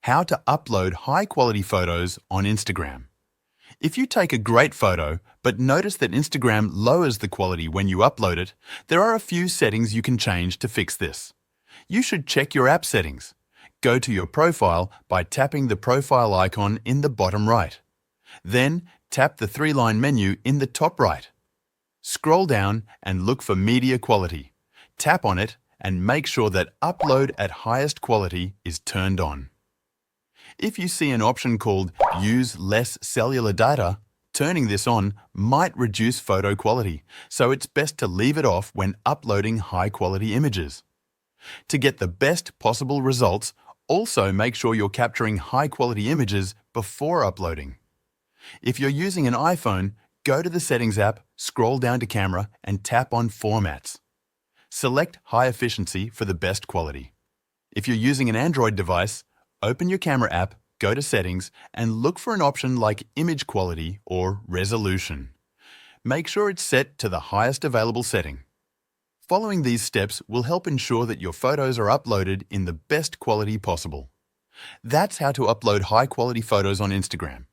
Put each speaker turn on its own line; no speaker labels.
How to upload high-quality photos on Instagram. If you take a great photo, but notice that Instagram lowers the quality when you upload it, there are a few settings you can change to fix this. You should check your app settings. Go to your profile by tapping the profile icon in the bottom right. Then, tap the three-line menu in the top right. Scroll down and look for media quality. Tap on it and make sure that Upload at highest quality is turned on. If you see an option called Use less cellular data, turning this on might reduce photo quality, so it's best to leave it off when uploading high-quality images. To get the best possible results, also make sure you're capturing high-quality images before uploading. If you're using an iPhone, go to the Settings app, scroll down to Camera and tap on Formats. Select High Efficiency for the best quality. If you're using an Android device, open your Camera app, go to Settings, and look for an option like Image Quality or Resolution. Make sure it's set to the highest available setting. Following these steps will help ensure that your photos are uploaded in the best quality possible. That's how to upload high-quality photos on Instagram.